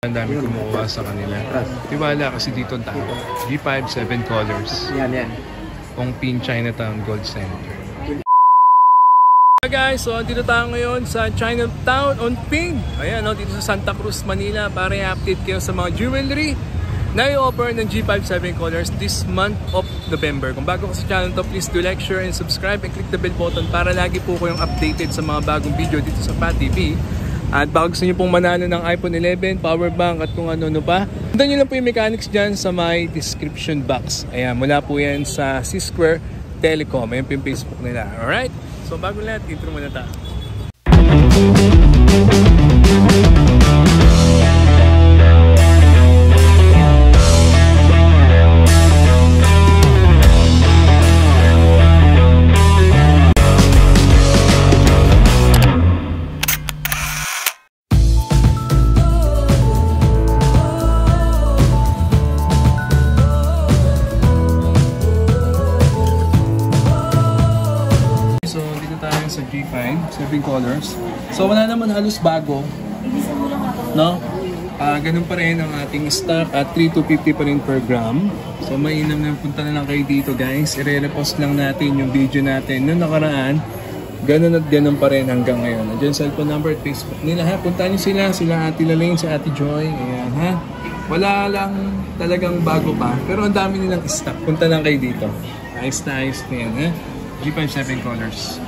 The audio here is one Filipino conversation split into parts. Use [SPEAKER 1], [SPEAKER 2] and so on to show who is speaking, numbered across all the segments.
[SPEAKER 1] Ang dami kumukuha sa kanila. Tiwala kasi dito ang tao. G5, 7 colors.
[SPEAKER 2] Yan.
[SPEAKER 1] Pong Pin Chinatown Gold Center. Hi guys, so dito tayo ngayon sa Chinatown on Ping. Ayan, dito sa Santa Cruz, Manila para i-update kayo sa mga jewelry na i-offer ng G5 7 colors this month of November. Kung bago ka sa channel to, please do like, share, and subscribe and click the bell button para lagi po kayong updated sa mga bagong video dito sa Pat TV. At baka gusto nyo pong manalo ng iPhone 11, power bank at kung ano-ano pa, sundan nyo lang po yung mechanics dyan sa my description box. Ayan, mula po yan sa C-Square Telecom. Ayan po yung Facebook nila. Alright? So bago lahat, intro muna tayo. Sa G5, 7 colors. So wala naman halos bago, no? Ganun pa rin ang ating stock at 3,250 pa rin per gram. So mainam na, punta na lang kayo dito guys. I-repost lang natin yung video natin noong nakaraan. Ganun at ganun pa rin hanggang ngayon. Nandiyan cellphone number at Facebook nila ha. Puntahan nyo sila Ate Lalaine, si Ate Joy. Ayan ha. Wala lang talagang bago pa. Pero ang dami nilang stock. Punta lang kayo dito. Ayos na yan ha. G5 7 colors.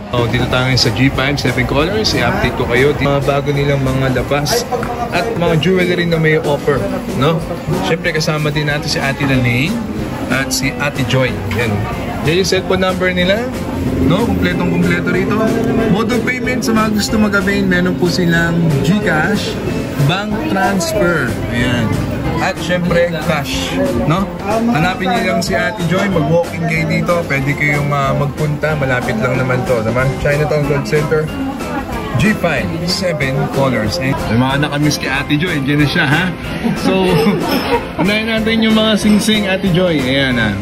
[SPEAKER 1] Dito tayo sa G5 7 colors. I-update ko kayo mga bago nilang mga labas at mga jewelry na may offer, no? Siyempre kasama din natin si Ate Lalaine at si Ate Joy. Yan yung cellphone number nila, no? Kumpletong-kumpleto rito. Mode of payment sa mga gusto mag-avail, meron po silang GCash, bank transfer. Ayan. At syempre, cash, no? Hanapin niyo lang si Ate Joy, mag-walking kayo dito, pwede kayong magpunta, malapit lang naman to, diba? Chinatown Gold Center, G5, 7 colors. Yung mga nakamiss kay Ate Joy, dyan na siya, ha? So, unahin natin yung mga sing-sing Ate Joy, ayan na.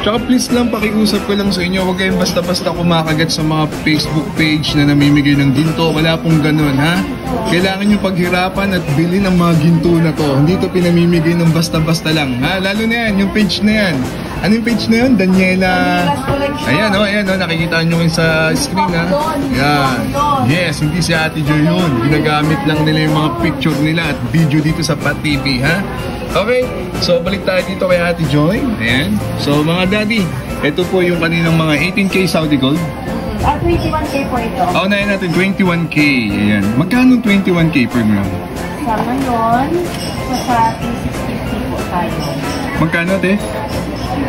[SPEAKER 1] Tsaka please lang, pakiusap ko lang sa inyo, huwag kayong basta-basta kumakagat sa mga Facebook page na namimigay ng ginto. Wala pong ganun, ha? Kailangan nyo paghirapan at bilhin ang mga ginto na to. Hindi to pinamimigay ng basta-basta lang, ha? Lalo na yan, yung page na yan. Ano yung page na yun? Daniela. Ayan, nakikita nyo yun sa screen, ha? Ayan. Yes, hindi si Ate Joy yun. Ginagamit lang nila yung mga picture nila at video dito sa Pat TV, ha? Okay, so balik tayo dito kay Ate Joy. Ayan. So mga daddy, ito po yung kaninang mga 18K Saudi Gold.
[SPEAKER 2] 21K po ito.
[SPEAKER 1] Unahin natin 21K. Ayan. Magkano 21K per gram?
[SPEAKER 2] Sa ngayon, sa 3,650 po tayo.
[SPEAKER 1] Magkano te?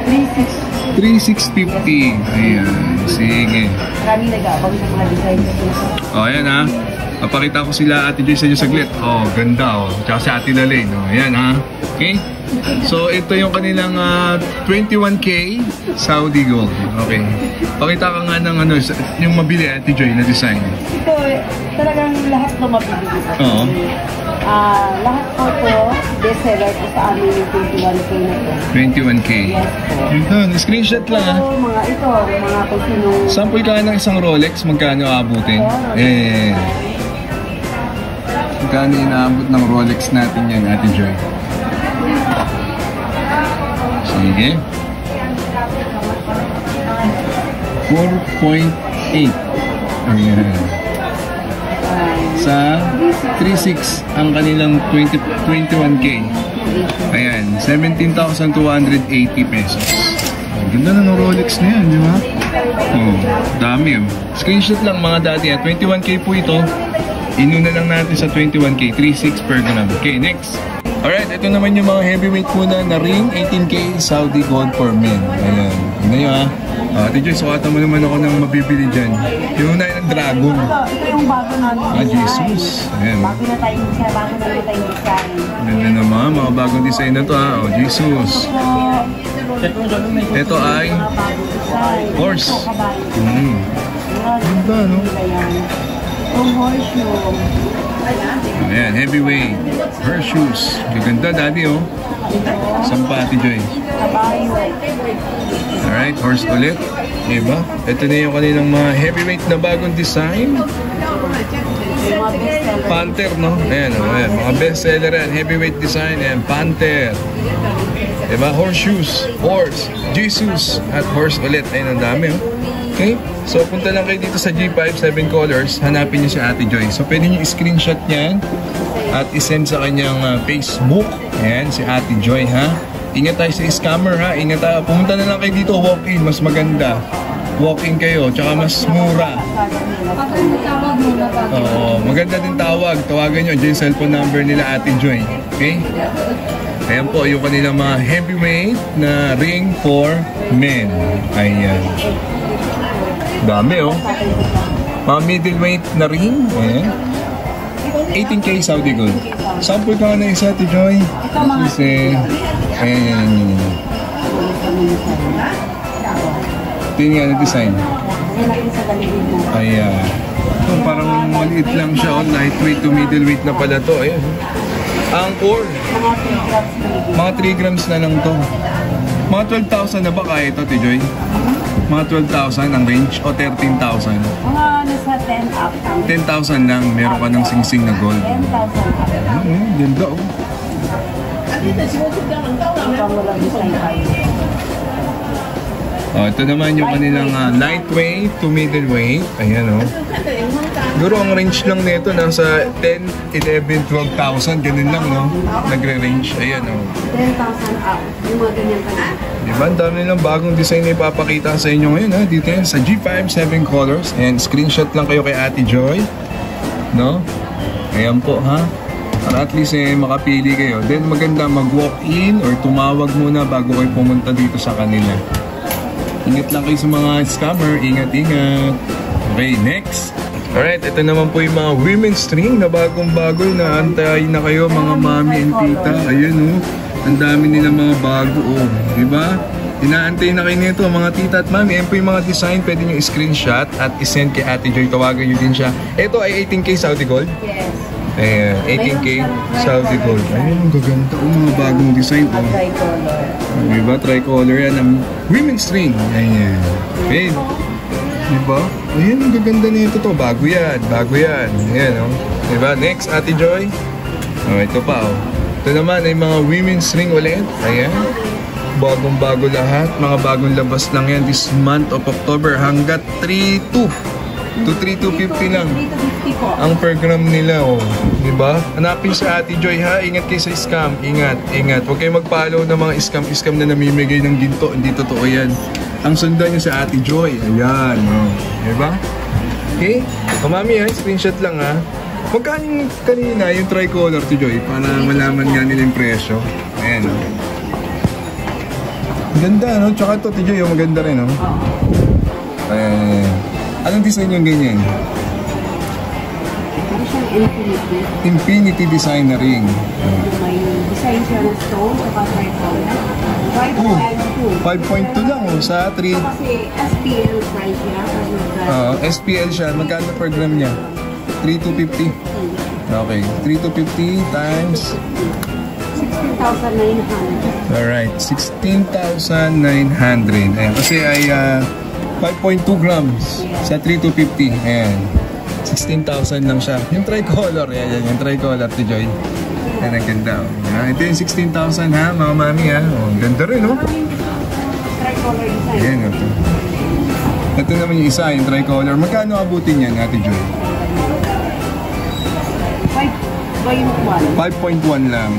[SPEAKER 2] 3,650.
[SPEAKER 1] 3,650. Ayan. Sige.
[SPEAKER 2] Maraming nag-aabang sa mga design dito.
[SPEAKER 1] Ayan ha. Papakita ko sila Ate Joy sa inyo saglit. Ganda Tsaka si Ate Lalaine. Ayan ha. Okay. So ito yung kanilang 21K Saudi Gold. Okay. Pakita ka nga ng yung mabili Ate Joy na design.
[SPEAKER 2] Ito talagang lahat na mabili dito.
[SPEAKER 1] Oo.
[SPEAKER 2] Lahat po ito, best seller po sa amin yung 21K na ito.
[SPEAKER 1] 21K.
[SPEAKER 2] Yes po.
[SPEAKER 1] Screenshot lang ha.
[SPEAKER 2] Mga kung sinong...
[SPEAKER 1] Sample ka ng isang Rolex, magkano aabutin? Magkano inaabot ng Rolex natin yan, Ate Joy? Sige. 4.8. Ayan. Sa 3.6 ang kanilang 21K. Ayan, 17,280 pesos. Ang ganda na ng Rolex na yan, di ba? Dami Screenshot lang mga daddy. 21K po ito. Inuna lang natin sa 21K, 3.6 per gram. Okay, next. Alright, ito naman yung mga heavyweight muna na ring, 18K Saudi Gold for men. Ayan, tignan nyo ha. Ate Joy, sukatan mo naman ako ng mabibili dyan. Yung una yung Dragon.
[SPEAKER 2] Ito yung bago namin.
[SPEAKER 1] Jesus. Ayan.
[SPEAKER 2] Bago na tayong design.
[SPEAKER 1] Ganda naman, mga bagong design na to ha. Jesus. Ito ay horse. Ganda, no? Ayan, heavyweight horseshoes. Gaganda daddy Sampa Ate Joy. Alright, horse ulit. Diba? Ito na yung kanilang mga heavyweight na bagong design.
[SPEAKER 2] Mga bestseller.
[SPEAKER 1] Panther, no? Ayan, oh, ayan. Mga bestseller yan. Heavyweight design. Ayan, Panther. Diba? Horseshoes. Horse. Jesus. At horse ulit. Ayan, ang dami, oh. Okay? So, punta lang kayo dito sa G5, 7 colors. Hanapin niyo si Ate Joy. So, pwede niyo i-screenshot yan at isend sa kanyang Facebook. Ayan, si Ate Joy, ha? Ingat tayo sa scammer, ha? Ingat tayo. Pumunta na lang kayo dito, walk-in. Mas maganda. Walk-in kayo, tsaka mas mura. Oo, maganda din tawag. Tawagan nyo, dyan yung cellphone number nila Ate Joy. Okay? Ayan po, yung kanilang mga heavyweight na ring for men. Ayan. Dami, oh. Mga middleweight na ring. Ayan. 18K Saudi Gold. Sample ka nga na isa, Ate Joy. Kasi, ayan. Ito nga na design. Ayan. So, parang maliit lang siya. Oh. Lightweight to middleweight na pala to. Ayan. Angkor. Mga 3 grams na lang to. Mga 12,000 na ba kaya ito, Ate Joy? Mga 12,000 ang range o 13,000?
[SPEAKER 2] Mga nasa 10 up.
[SPEAKER 1] 10,000 lang. Meron ka ng sing-sing na gold.
[SPEAKER 2] 10,000 up.
[SPEAKER 1] Ganda, oh.
[SPEAKER 2] Hanggang walang design tayo.
[SPEAKER 1] Oh, ito naman yung kanilang lightweight to middleweight. Ayan, oh. Siguro ang range lang nito nasa 10, 11, 12,000. Ganun lang, no? Nagre-range. Ayan, oh.
[SPEAKER 2] 10,000 up. Yung mga ganyan ka na.
[SPEAKER 1] Diba? Ang dami nilang bagong design na ipapakita sa inyo ngayon, ha? Dito yan sa G5, 7 colors. And screenshot lang kayo kay Ate Joy. No? Ayan po, ha? Para at least makapili kayo. Then maganda mag-walk-in or tumawag muna bago kayo pumunta dito sa kanila. Ingat lang kayo sa mga scammer. Ingat-ingat. Okay, next. Alright, ito naman po yung mga women's string na bagong-bago. Naantayin na kayo mga mami and tita. Ayan, oh. Ang dami nila mga bago, oh. Diba? Inaantay na kayo nito, mga tita at mami. Ayan po yung mga design. Pwede nyo i-screenshot at i-send kay Ate Joy. Tawagan nyo din siya. Ito ay 18K Saudi Gold.
[SPEAKER 2] Yes.
[SPEAKER 1] Ayan, 18K Saudi Gold. Ayan, ang gaganda. Oh, mga bagong design, oh.
[SPEAKER 2] Tricolor.
[SPEAKER 1] Diba? Tricolor yan. Ang women's string. Ayan. Okay. Diba? Ayan, ang gaganda nito to. Bago yan. Bago yan. Ayan, oh. Diba? Next, Ate Joy. Oh, ito pa, oh. Ito naman ay mga women's ring ulit. Ayan. Bagong-bago lahat. Mga bagong labas lang yan this month of October hanggat 3.2 to 3.250 lang.
[SPEAKER 2] 3 to 50 po.
[SPEAKER 1] Ang per gram nila, oh. Diba? Hanapin sa Ate Joy, ha? Ingat kayo sa scam. Ingat, ingat. Huwag kayo mag-follow ng mga scam na namimigay ng ginto. Hindi totoo yan. Ang sundan nyo sa Ate Joy. Ayan, oh. Diba? Okay? O, mami, ha? Screenshot lang, ha? Magkano kanina yung tricolor, Ate Joy? Para malaman nga nila yung presyo. Ayan, oh. Ganda, no? Tsaka ito, Ate Joy, oh, maganda rin, no? Ayan. Anong design yung ganyan?
[SPEAKER 2] Ano siyang infinity?
[SPEAKER 1] Infinity design na ring.
[SPEAKER 2] May design siya ng stone at tricolor.
[SPEAKER 1] 5.2 lang, oh, sa 3.
[SPEAKER 2] Kasi SPL price niya.
[SPEAKER 1] SPL siya. Magkano per gram niya? 3,250. Okay. 3,250 times
[SPEAKER 2] 16,900.
[SPEAKER 1] alright, 16,900. Ayan, kasi ay 5.2 grams sa 3,250. Ayan. 16,000 lang siya. Yung tricolor, ayan, yung tricolor, Ate Joy. Ayan, ang ganda. Oh. Ito yung 16,000, ha, mga mami, ha. Oh, ganda rin, oh.
[SPEAKER 2] Tricolor design.
[SPEAKER 1] Ayan, ito. Ito naman yung isa, yung tricolor. Magkano abutin yan, Ate Joy? 5.1 lang.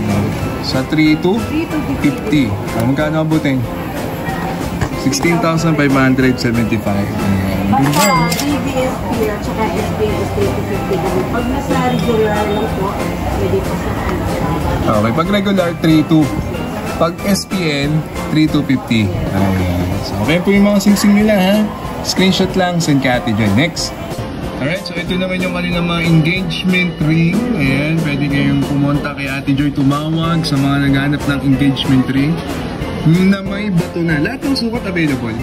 [SPEAKER 1] Sa 3,250. Magkano abutin? 16,575.
[SPEAKER 2] Basta DBSP at saka SBS 3,250. Pag nasa regular lang po, pwede po sa
[SPEAKER 1] Okay, pag regular, 3,2. Pag SPN, 3,250. Ayan. So, okay po yung mga singsing nila, ha? Screenshot lang, send ka Ate Joy. Next. Alright, so ito naman yung kanilang mga engagement ring. Ayan, pwede kayong pumunta kay Ate Joy, tumawag sa mga naghanap ng engagement ring na may bato na. Lahat ng sukat available.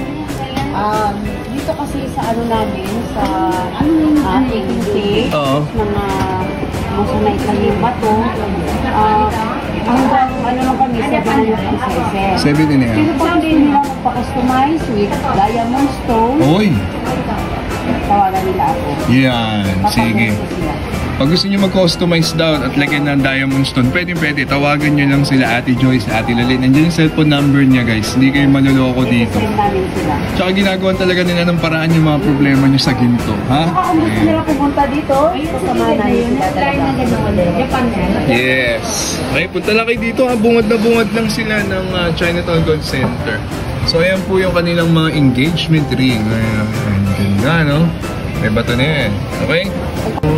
[SPEAKER 2] Dito kasi sa ano namin, sa agency, mga masunay kami bato, hanggang ano lang kami, 7.5 pieces.
[SPEAKER 1] 7 and a half.
[SPEAKER 2] Sino pa hindi nila magpa-customize with diamond stone,
[SPEAKER 1] Oy!
[SPEAKER 2] tawagan nila ako.
[SPEAKER 1] Yan, sige.
[SPEAKER 2] Papagawa ko sila.
[SPEAKER 1] Pag gusto nyo mag-customize daw at lagyan ng diamond stone, pwede. Tawagan nyo lang sila Ate Joyce, Ate Lalin. Nandiyan yung cellphone number niya, guys. Hindi kayo maluloko dito. Tsaka ginagawan talaga nila ng paraan yung mga problema nyo sa ginto. Ha?
[SPEAKER 2] Kung gusto nila pumunta dito, kasama namin sila talaga. Japan yan.
[SPEAKER 1] Yes. Okay, punta lang kayo dito. Ha? Bungad na bungad lang sila ng Chinatown Gold Center. So, ayan po yung kanilang mga engagement ring. Ayan, ganda, no? May bato na yan. Okay?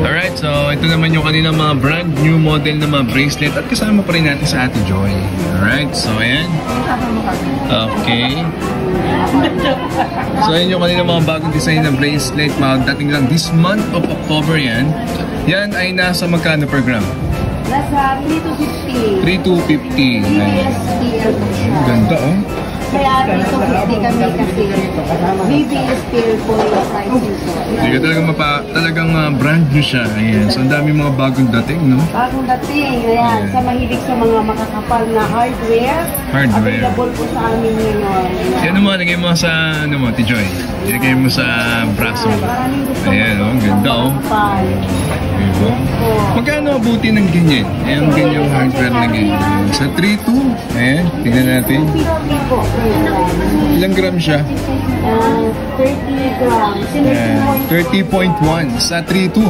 [SPEAKER 1] Alright, so ito naman yung kanilang mga brand new model na mga bracelet at kasama pa rin natin sa Ate Joy. Alright, so ayan. Okay. So ayan yung kanilang mga bagong design na bracelet. Magdating lang this month of October yan. Yan ay nasa magkano per gram?
[SPEAKER 2] Nasa 3 to 50.
[SPEAKER 1] 3 to 50. Ganda, oh.
[SPEAKER 2] Kaya dito 50 kami kasi BBS Pier po yung prices.
[SPEAKER 1] Hindi ka talagang brand new siya. Ayan. So ang dami mga bagong dating, no?
[SPEAKER 2] Bagong dating. Ayan. Sa mahilig sa mga makakapal na hardware. Available po sa amin ngayon.
[SPEAKER 1] Yan mo, lagay mo sa, ano mo, Tijoy. Ilagay mo sa braso mo. Ayan, oh. Ganda, oh. Diba? Magkano abuti ng ganyan? Ayan, ganyang hardware na ganyan. Sa 3.2. Ayan, tingnan natin. Ilang gram siya?
[SPEAKER 2] 30 grams.
[SPEAKER 1] 30.1 sa 3.2.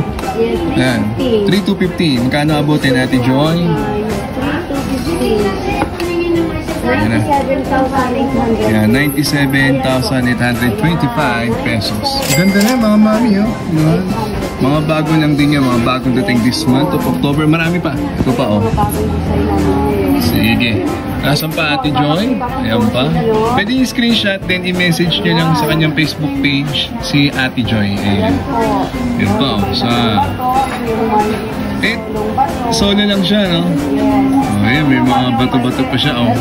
[SPEAKER 1] Ayan, 3.250. Magkano abuti natin, Joy?
[SPEAKER 2] 3.250.
[SPEAKER 1] Ayan na.
[SPEAKER 2] 97,800.
[SPEAKER 1] Ayan, 97,825 pesos. Ganda na mga mami, oh. Ayan. Mga bago lang din yan, mga bagong dating this month of October. Marami pa. Ito pa, oh. Sige. Nasaan pa, Ate Joy? Ayan pa. Pwede yung screenshot, then i-message nyo lang sa kanyang Facebook page si Ate Joy. Ayan. Ayan pa, oh. Sa... solo lang siya, no? Oh, ayan, may mga bato-bato pa siya, oh.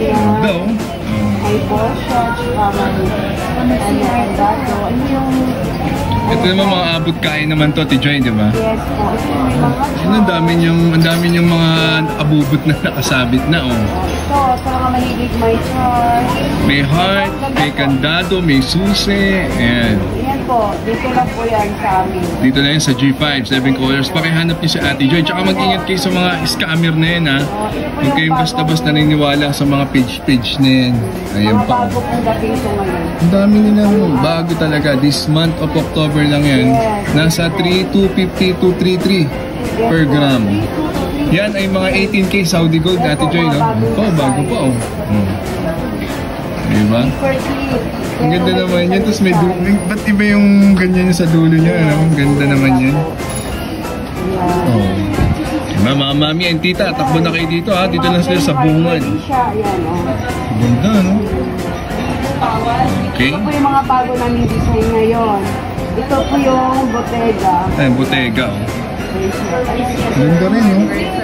[SPEAKER 1] Ganda, oh. Ito naman mga abot kain naman to, Ate Joy, di ba?
[SPEAKER 2] Yes po.
[SPEAKER 1] Ang dami niyong mga abubot na nakasabit na, oh.
[SPEAKER 2] Ito, sa mga mahilig may heart.
[SPEAKER 1] May heart, may kandado, may susi. Ayan.
[SPEAKER 2] Ayan po, dito lang po yan sa amin.
[SPEAKER 1] Dito na yan sa G5, 7 colors. Pakihanap niyo si Ate Joy. Tsaka mag-ingat kayo sa mga scammer na yan, ha. Huwag kayong basta-basta naniniwala sa mga page na yan. Ayan
[SPEAKER 2] Mga
[SPEAKER 1] pa.
[SPEAKER 2] bago pong dating ito ngayon.
[SPEAKER 1] Ang dami nilang bago talaga. This month of October lang yan. Nasa 3,250 to 3,300 per gram. Yan ay mga 18K Saudi Gold, Ate Joy, no? Oh, bago pa, oh. Diba? Ang ganda naman yan. Tapos may dulo. Ba't iba yung ganyan sa dulo niya, ano? Ang ganda naman yan. Oh. Diba, mga mami and tita, takbo na kayo dito, ha? Dito lang sila sa bungan. Ganda, no? Okay.
[SPEAKER 2] Ito po yung mga bago namin design ngayon. Ito po yung Bottega.
[SPEAKER 1] Ay, Bottega, oh. Ganda rin, no?
[SPEAKER 2] Bottega.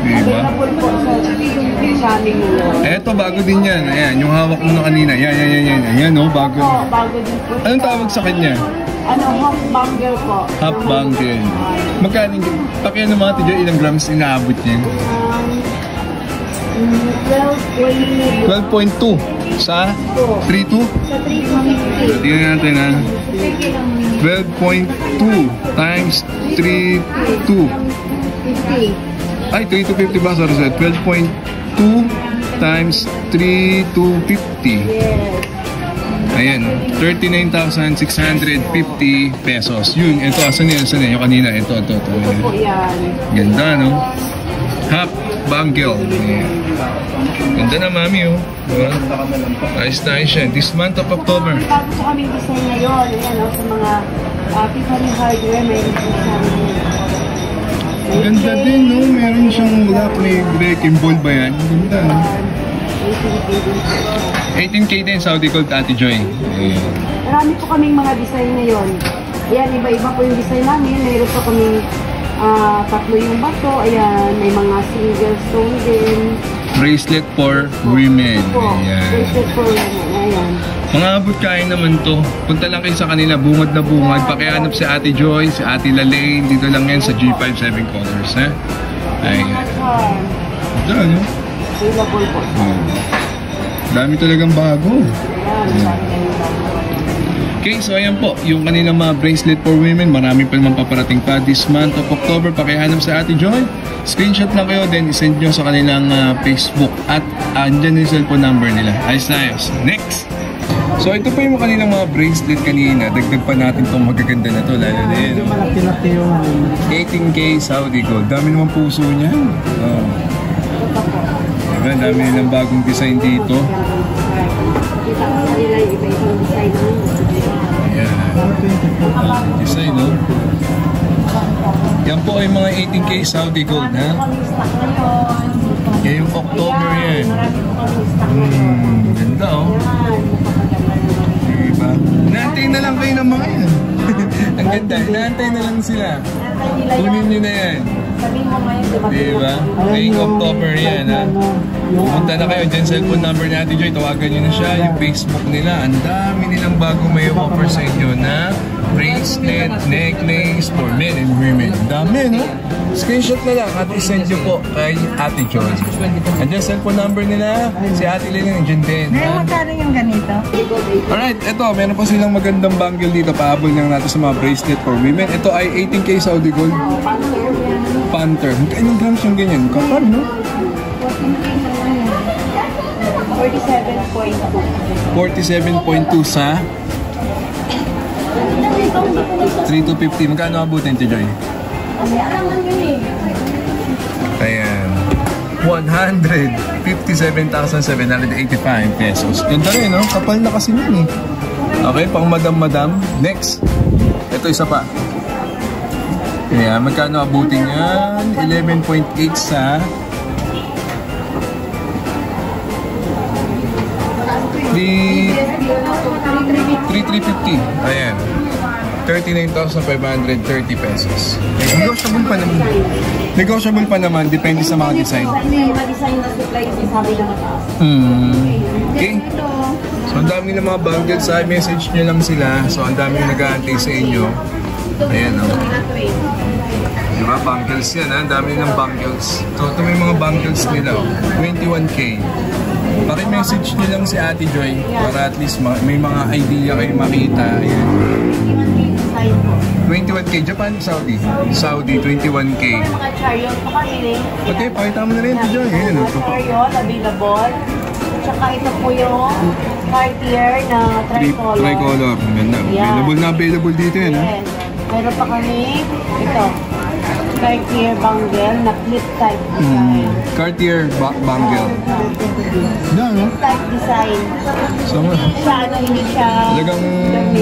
[SPEAKER 1] Diba?
[SPEAKER 2] Available po sa amin ngayon.
[SPEAKER 1] Eto, bago din yan. Ayan, yung hawak mo na kanina. Yan. Ayan, no? Bago.
[SPEAKER 2] Ito, bago din po.
[SPEAKER 1] Anong tawag sa kanya?
[SPEAKER 2] Ano, half bangle po.
[SPEAKER 1] Half bangle. Magkano? Pakiyan ng mga tiyo, ilang grams inaabot niyan?
[SPEAKER 2] 12.2.
[SPEAKER 1] 12.2 sa 3.2?
[SPEAKER 2] Sa 3.50.
[SPEAKER 1] Tingnan natin, ha? 12.2 times 3.2.
[SPEAKER 2] 50.
[SPEAKER 1] Ay, 3.250 ba? Sorry, 12.2 times 3.250.
[SPEAKER 2] Yes.
[SPEAKER 1] Ayan, 39,650 pesos. Yun, ito, asan yan? Yung kanina, ito.
[SPEAKER 2] Ito po yan.
[SPEAKER 1] Ganda, no? Half bangle. Ayan. Ganda na, mami, oh. Diba? Nice yan. This month of October.
[SPEAKER 2] Bago po kaming design ngayon. Ayan, sa mga Tiffany hardware, may design sa amin.
[SPEAKER 1] Ganda din, no? Meron siyang lock, may breaking ball ba yan? Ganda, no? 18K din, Saudi Gold, Ate Joy. Ayan.
[SPEAKER 2] Marami po kaming mga design ngayon. Ayan, iba-iba po yung design namin. Mayroon po kaming tatlo yung bato. Ayan, may mga single stone din.
[SPEAKER 1] Bracelet for women. Ayan.
[SPEAKER 2] Bracelet for women. Ayan.
[SPEAKER 1] Mga abot kain naman to. Punta lang kayo sa kanila, bungad na bungad. Pakihanap si Ate Joy, si Ate Lalaine. Dito lang yan sa G5 7 Colors, ha? Ayan. Ito, ano?
[SPEAKER 2] Available po.
[SPEAKER 1] Dami talagang bago.
[SPEAKER 2] Ayan.
[SPEAKER 1] Okay, so ayan po, yung kanilang mga bracelet for women, marami pa naman paparating pa this month of October. Pakihanap sa Ate Joy, screenshot lang kayo, then isend nyo sa kanilang Facebook at andyan yung cellphone number nila. Ayos na ayos. Next! So ito po yung kanilang mga bracelet kanina, dagdag pa natin itong magaganda na to, lalo na yun. 18K Saudi Gold, dami naman puso niya. Oh. Diba, dami nilang bagong design dito.
[SPEAKER 2] Kita ko sa nila yung iba-ibang design ng
[SPEAKER 1] design, no? Yan po ay mga 18K Saudi Gold, ha? Yan yung October yan. Ganda, oh. Diba? Naantay na lang kayo ng mga yan. Ang ganda, naantay na lang sila. Kunin nyo na yan. Diba? Ngayong October yan, ha? Pumunta na kayo dyan, cellphone number ni Ate Joy, tawagan nyo na siya, yung Facebook nila. Ang dami nilang bagong may offer sa inyo na bracelet, necklace for men and women. Ang dami, no? Screenshot na lang at isend nyo po kay Ate Joy. Andyan, cellphone number nila, si Ate Lena nandiyan din.
[SPEAKER 3] Magkano yung ganito?
[SPEAKER 1] Alright, eto, meron pa silang magandang bangle dito. Pahabol lang natin sa mga bracelet for women. Ito ay 18K Saudi Gold. Panther. Anong grams yung ganyan? Kapal, no? 47.2 sa 3,250. Magkano abutin, Joy? Ayan. 157,785 pesos. Ganda rin, no? Kapal na kasi yun, eh. Okay, pang madam-madam. Next. Ito isa pa. Ayan, magkano abutin yan? 11.8 sa 3,350. Ayan. 39,530 pesos. Negotiable pa naman. Negotiable pa naman. Depende sa mga design. Okay. So, ang dami ng mga bangles. Message nyo lang sila. So, ang dami nag-aantay sa inyo. Ayan, oh. Diba? Bangles yan, ha? Ang dami ng bangles. So, ito may mga bangles nila, oh. 21K. Paki-message nyo lang si Ate Joy para at least may mga idea kayo makita. Ayan. 21K. Japan, Saudi. Saudi, 21K.
[SPEAKER 3] Mga chariot pa kami.
[SPEAKER 1] Okay, pakita mo na rin, Ate Joy. Ayan, oh.
[SPEAKER 3] Chariot, available. Tsaka ito po yung Cartier na tricolor.
[SPEAKER 1] Tricolor. Ganda. Available dito yan, ha?
[SPEAKER 3] Yes. Meron pa kami ito. Cartier bangle na flip type design.
[SPEAKER 1] Cartier bangle. No?
[SPEAKER 3] Type design.
[SPEAKER 1] So,
[SPEAKER 3] Hindi siya
[SPEAKER 1] talagang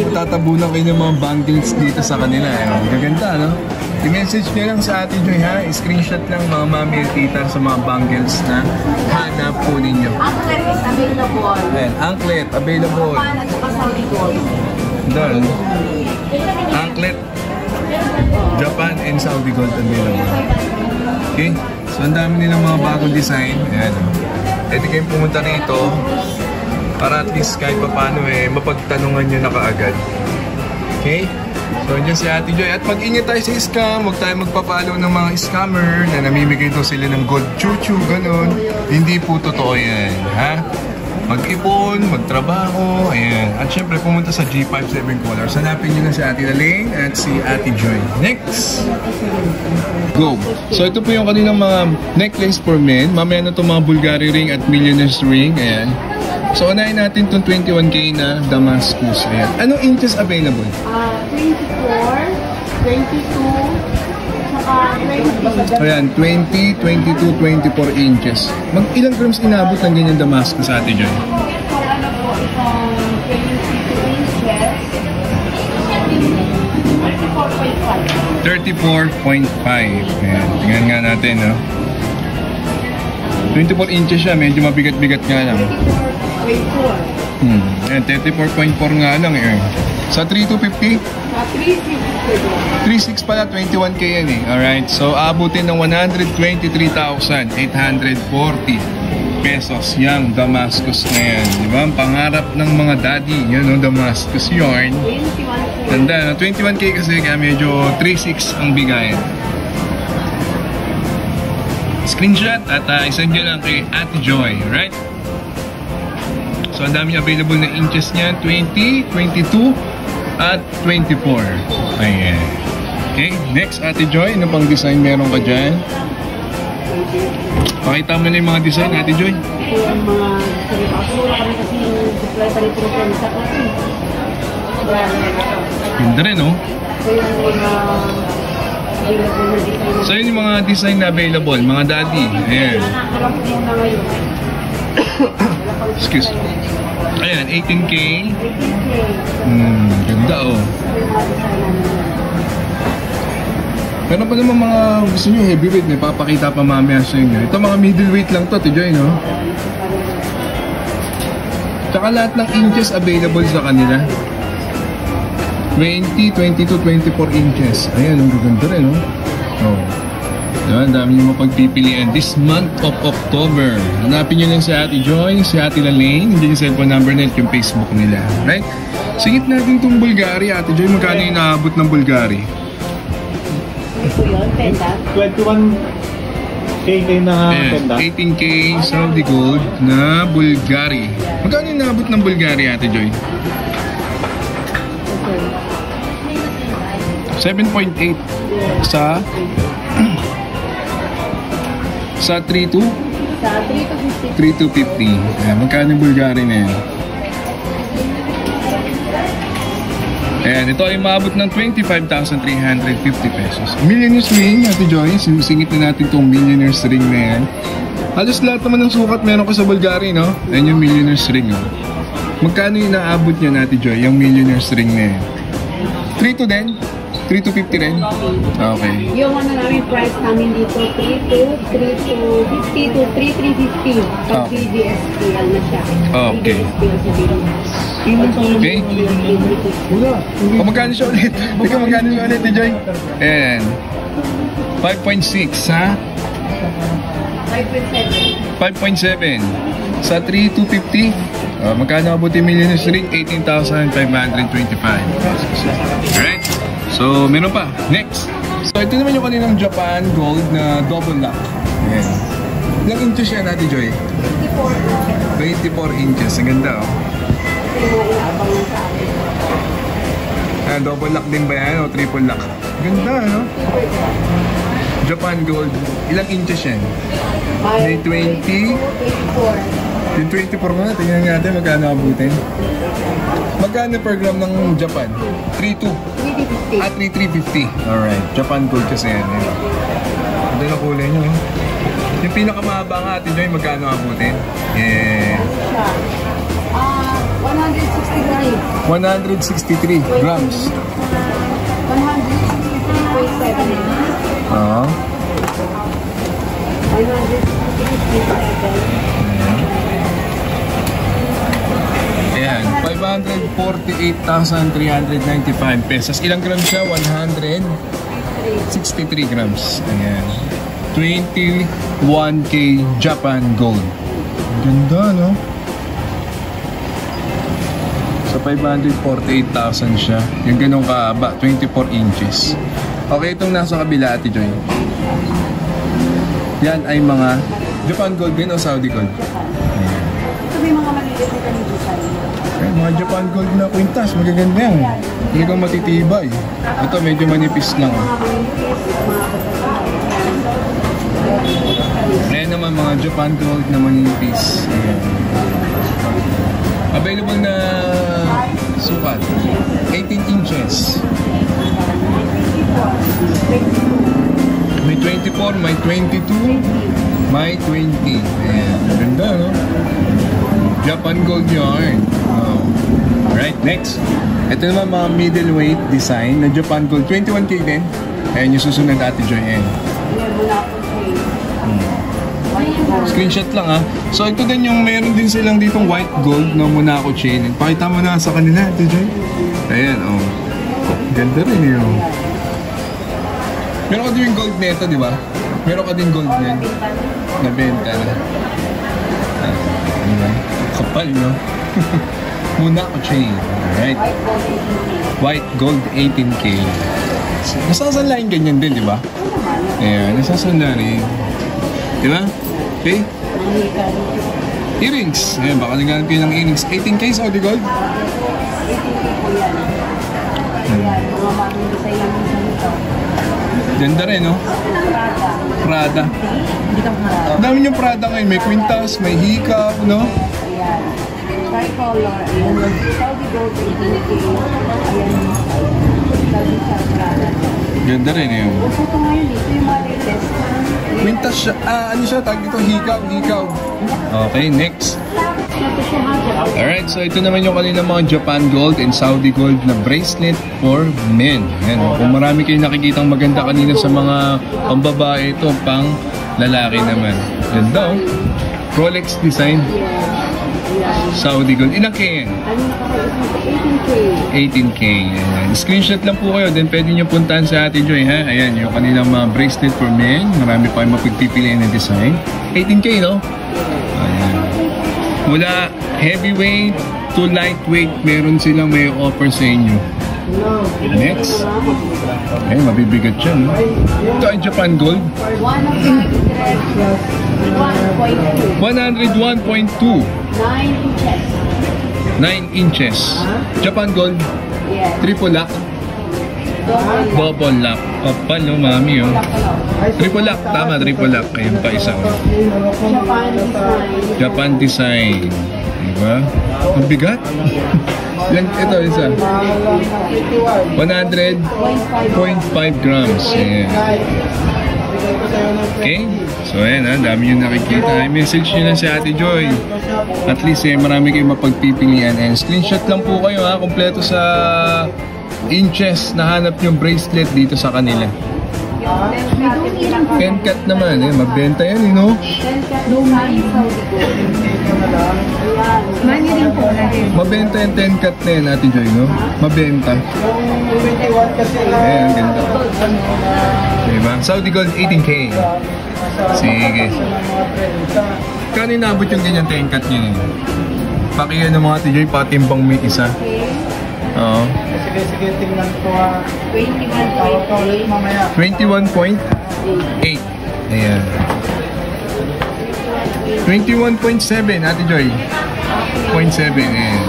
[SPEAKER 1] tatabunan kayo ng mga bangles dito sa kanila. Gaganda, no? I-message nyo lang sa Ate Joy, ha? I-screenshot lang mga mami at tita sa mga bangles na hanap po ninyo.
[SPEAKER 3] Anklet is available.
[SPEAKER 1] Ayan, anklet, available.
[SPEAKER 3] Japan at saka Saudi Gold.
[SPEAKER 1] Doon. Anklet, Japan and Saudi Gold available. Okay? So, ang dami nilang mga bagong design. Ayan, o. Pwede kayong pumunta rito para at least kahit pa paano mapagtanungan nyo na kaagad. Okay? So, dyan si Ate Joy. At mag-ingat tayo sa scam. Huwag tayo magpapalo ng mga scammer na namimigay daw sila ng gold chuchu, ganun. Hindi po totoo yan, ha? Mag-ipon, magtrabaho, ayan. At syempre, pumunta sa G57 Colors. Hanapin nyo na si Ate Laling at si Ate Joy. Next! Go! So, ito po yung kanilang mga necklace for men. Mamaya na itong mga Bulgari ring at Millionaire's ring. Ayan. So, unahin natin itong 21K na Damascus. Ayan. Anong inches available?
[SPEAKER 2] 24, 22, saka 20.
[SPEAKER 1] Ayan, 20, 22, 24 inches. Ilang grams inabot ng ganyan Damascus, Ate Joy?
[SPEAKER 2] Ano po, itong 22 inches,
[SPEAKER 1] 34.5. Ayan, tingnan nga natin, no? 24 inches siya, medyo mabigat-bigat nga lang.
[SPEAKER 2] 24.
[SPEAKER 1] Ayan, 34.4 nga lang, eh. Sa 3,250? 3,600 pala, 21K yan, eh. Alright, so abutin ng 123,840 pesos yung Damascus na yan. Diba? Ang pangarap ng mga daddy, yun, no? Damascus yarn.
[SPEAKER 2] 21.
[SPEAKER 1] Tanda, no? 21K kasi kaya medyo 3,600 ang bigayan. Screenshot at isend nyo lang kay Ate Joy, right? So, ang dami available na inches niya. 20, 22, at 24. Ayan. Okay, next Ate Joy, ano pang design meron ka dyan? Pakita mo na yung mga design, Ate Joy.
[SPEAKER 2] Ito yung mga mura kami kasi yung supply pa rin sa kasi.
[SPEAKER 1] Ganda rin, oh.
[SPEAKER 2] So yung mga available na design.
[SPEAKER 1] So yun yung mga design na available, mga daddy. Ayan.
[SPEAKER 2] Alam ko yung na ngayon.
[SPEAKER 1] Excuse me. Ayan, 18K.
[SPEAKER 2] 18K.
[SPEAKER 1] Ganda, oh.
[SPEAKER 2] Yung mga design namin.
[SPEAKER 1] Meron pa naman mga gusto nyo heavyweight, may papakita pa mamaya sa inyo. Ito mga middleweight lang to, Tijoy, no? Tsaka lahat ng inches available sa kanila. 20, 22, 24 inches. Ayan, ang ganda rin, no? Oh. Diba, dami nyo mapagpipilian. This month of October. Hanapin nyo lang si Ate Joy, si Ate Lalaine, hindi yung cellphone number net, yung Facebook nila. Right? Singit natin itong Bulgari, Ate Joy. Magkano yung naabot ng Bulgari?
[SPEAKER 3] Ito yun, penda.
[SPEAKER 4] 21K na penda.
[SPEAKER 1] 18K Saudi Gold na Bulgari. Magkano yung naabot ng Bulgari, Ate Joy? 7.8 sa 32?
[SPEAKER 3] Sa 3250.
[SPEAKER 1] 3250. Ayan, magkano yung Bulgari na yan? Ayan, ito ay maabot ng 25,350 pesos. Millionaire's ring, Ate Joy. Singit na natin itong millionaire's ring na yan. Halos lahat naman ng sukat meron ko sa Bulgari, no? Ayan yung millionaire's ring, no? Magkano yung naabot niya, Ate Joy, yung millionaire's ring na yan? 3 din? 3,250 rin? Okay.
[SPEAKER 2] Yung ano namin, price namin dito, 3,250 to 3,350. Pag
[SPEAKER 1] Okay.
[SPEAKER 2] BDSP, ano siya?
[SPEAKER 1] Okay.
[SPEAKER 2] BDSP ang sabihin.
[SPEAKER 1] Okay? O magkano siya ulit? Ikaw magkano siya ulit, Joy? Ayan. 5.6 ha? 5.7 sa 3,250. Magkano abuti millionaire's ring? 18,525 pesos. Alright? So, meron pa. Next. So, ito naman yung kaninang Japan Gold na double lock. Ayan. Ilang inches yan, Ate Joy? 24 inches. Ang ganda, oh. Double lock din ba yan o triple lock? Ganda, no? Japan Gold. Ilang inches yan? May 20. Yung 24 nga, tingnan natin magkano abutin. Magkano per gram ng Japan? 3.2. 3,350. Alright, Japan Gold kasi yan. Ganda na kulay nyo. Yung pinakamahaba nga Ate Joy, magkano abutin? Yeah. 163 grams.
[SPEAKER 2] 163.7.
[SPEAKER 1] Oo.
[SPEAKER 2] 163.7.
[SPEAKER 1] Ayan, 548,395 pesos. Ilang grams siya? 163 grams. Ayan. 21K Japan Gold. Ganda, no? So, 548,000 siya. Yung ganun kahaba, 24 inches. Okay, itong nasa kabila, Ate Joy. Yan ay mga Japan Gold din o Saudi Gold? Ayan.
[SPEAKER 2] Ito may mga maliliit na kami design.
[SPEAKER 1] Ayan, mga Japan Gold na kwintas. Magaganda yan. Hindi kang matitibay. Ito, medyo manipis lang. Ayan naman, mga Japan Gold na manipis. Ayan. Available na sukat. 18 inches. May 24, may 22, may 20. Ayan. Ganda, no? Japan Gold yarn. Wow. Alright, next. Ito naman mga middleweight design na Japan Gold. 21K din. Ayan yung susunod, Ate Joy. Ayan. Screenshot lang ha. So ito din yung meron din silang ditong white gold na Monaco chain. Pakita mo na sa kanila, Ate Joy. Ayan, oh. Ganda rin yun. Meron ka din yung gold nito, di ba? Meron ka din gold din. Nabenta na. Kapal, no? Monaco chain. Alright. White gold 18K. Nasasanlain ganyan din, di ba? Ayan, nasasanlain. Di ba? Okay? Earrings. Ayan, baka naghanap kayo ng earrings. 18K Saudi Gold?
[SPEAKER 2] Ayan, mga bagong design lang minsan ito.
[SPEAKER 1] Ganda rin, no?
[SPEAKER 2] Prada.
[SPEAKER 1] Prada.
[SPEAKER 2] Hindi ka Prada.
[SPEAKER 1] Ang dami yung Prada ngayon. May quintas, may hiccup, no?
[SPEAKER 2] Ayan. Tricolor. Ayan. Saudi Gold 18K. Ayan. Saudi Prada.
[SPEAKER 1] Ganda rin, eh.
[SPEAKER 2] Uso ito ngayon. Ito yung mga latest.
[SPEAKER 1] Quintas siya. Ano siya? Tag dito, hiccup. Okay, next.
[SPEAKER 2] Ito siya ha.
[SPEAKER 1] Alright, so ito naman yung kanilang mga Japan Gold and Saudi Gold na bracelet for men. Ayan, kung marami kayong nakikitang maganda kanina sa mga pambabae, ito pang lalaki naman. Ganda, oh. Rolex design. Saudi Gold. Ilang K yan?
[SPEAKER 2] 18K.
[SPEAKER 1] 18K. Ayan. Screenshot lang po kayo. Then pwede nyo puntahan sa Ate Joy, ha? Ayan, yung kanilang mga bracelet for men. Marami pa kayong mapagpipilian na design. 18K, no? Ayan. Mula heavyweight to lightweight, meron silang may offer sa inyo. Next. Okay, mabibigat yan, no? Ito ay Japan Gold.
[SPEAKER 2] 101.2.
[SPEAKER 1] 101.2.
[SPEAKER 2] 9 inches.
[SPEAKER 1] 9 inches. Japan Gold.
[SPEAKER 2] Yes.
[SPEAKER 1] Triple lock. Double lock. Kapal, no, mami, oh. Triple lock. Tama, triple lock. Ayun pa isa, oh.
[SPEAKER 2] Japan design.
[SPEAKER 1] Japan design. Diba? Ang bigat. Ilan ito, isa? 100.5 grams. Ayan. Okay? So, ayan, ha. Dami yung nakikita. I-message nyo na si Ate Joy. At least, marami kayong mapagpipilian. And screenshot lang po kayo, ha. Kompleto sa inches na hanap yung bracelet dito sa kanila. 10 cut naman, magbenta yan, you know?
[SPEAKER 2] 10 cut design Saudi Gold. Mani rin po.
[SPEAKER 1] Mabenta yung 10 cut na yan, Ate Joy, no? Mabenta. Ayan, ang ganda. Diba? Saudi Gold, 18K. Sige. Kano inabot yung ganyan 10 cut nyo yun? Pakiyan ng mga Ate Joy, patimbang may isa. Oo.
[SPEAKER 4] Sige, tingnan ko ha.
[SPEAKER 1] 21.8. Ayan. 21.7, Ate Joy. 0.7, ayan.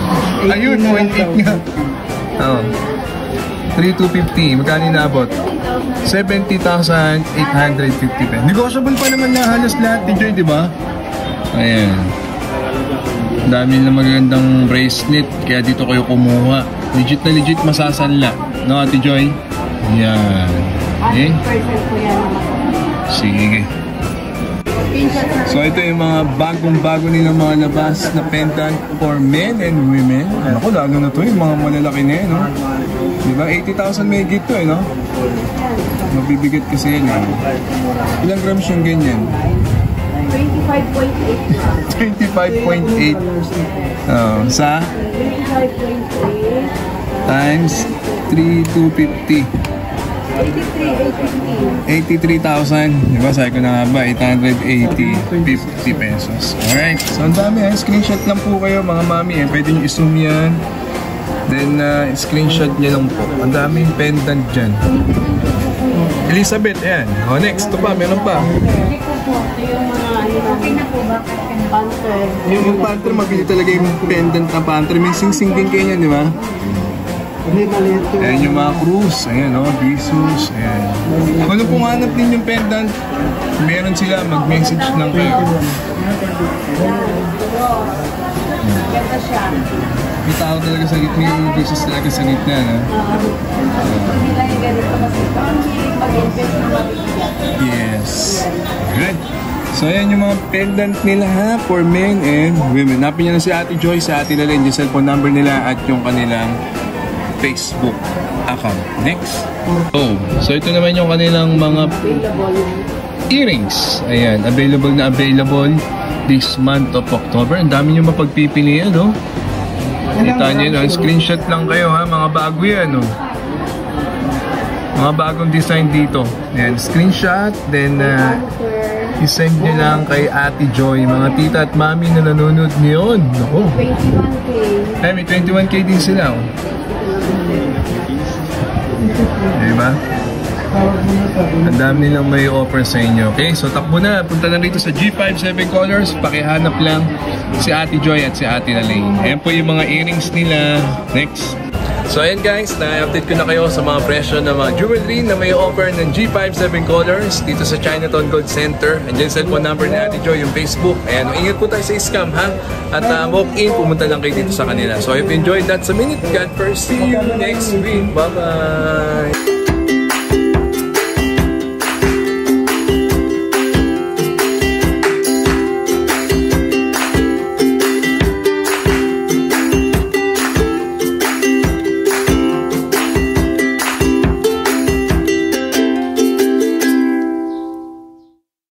[SPEAKER 1] Ayun, 0.8 nga. Oo. 3,250. Magkano inabot? 70,850 pesos. Negotiable pa naman na halos lahat, Ate Joy, di ba? Ayan. Dami na magagandang bracelet, kaya dito kayo kumuha. Legit na legit masasanla. No, Ate Joy? Yan. Okay?
[SPEAKER 2] 100% po yan.
[SPEAKER 1] Sige. So ito yung mga bagong-bago nilang mga labas na pendant for men and women. Ako, lalo na to yung mga malalaki na yun, no? Diba? 80,000 may git to, no? Mabibigat kasi yan, eh. Ilang grams yung ganyan?
[SPEAKER 2] 25.8.
[SPEAKER 1] 25.8. Sa
[SPEAKER 2] 25.8
[SPEAKER 1] times 3,250. 83,000. Diba? Sabi ko na nga ba, 880.50 pesos. Alright. So, ang dami, screenshot lang po kayo, mga mami. Pwede nyo i-zoom yan. Then, screenshot nyo lang po. Ang daming pendant dyan. Elizabeth, ayan. O, next. Ito pa, meron pa.
[SPEAKER 2] Panther.
[SPEAKER 1] Yung panther, mabili talaga yung pendant na panther. May sing-sing din kayo yan, di ba? Ayan yung mga cruise. Ayan, o. Jesus. Ayan. Kung ano pong hanap din yung pendant, meron sila. Mag-message lang kayo.
[SPEAKER 2] Ganda siya.
[SPEAKER 1] May tao talaga sa gitna. May business talaga sa gitna, no?
[SPEAKER 2] Hindi lang yung ganito kasi mag-invest na mabigyan.
[SPEAKER 1] Yes. Good. So, ayan yung mga pendant nila, ha? For men and women. Napin nyo na si Ate Joy, si Ate Lalen, yung cellphone number nila at yung kanilang Facebook account. Next. Oh, so ito naman yung kanilang mga earrings. Ayan, available na available this month of October. Ang dami nyo mapagpipilian, no? Kita nyo, no? Screenshot lang kayo, ha? Mga bago yan, no? Mga bagong design dito. Ayan, screenshot. Then, isend nyo lang kay Ate Joy. Mga tita at mami na nanonood niyon. Naku.
[SPEAKER 2] 21K.
[SPEAKER 1] Ay, may 21K din sila, oh. Diba? Ang dami nilang may offer sa inyo. Okay, so takbo na. Punta na rito sa G57 Colors. Pakihanap lang si Ate Joy at si Ate Lalaine. Ayan po yung mga earrings nila. Next. So ayan guys, na-update ko na kayo sa mga presyo ng mga jewelry na may offer ng G5 7 colors dito sa Chinatown Gold Center. Andiyan cellphone number ni Ate Joy, yung Facebook. Ayan, ingat po tayo sa scam ha. At walk-in, pumunta lang kayo dito sa kanila. So if you enjoyed that sa minute, God first. See you next week. Bye-bye!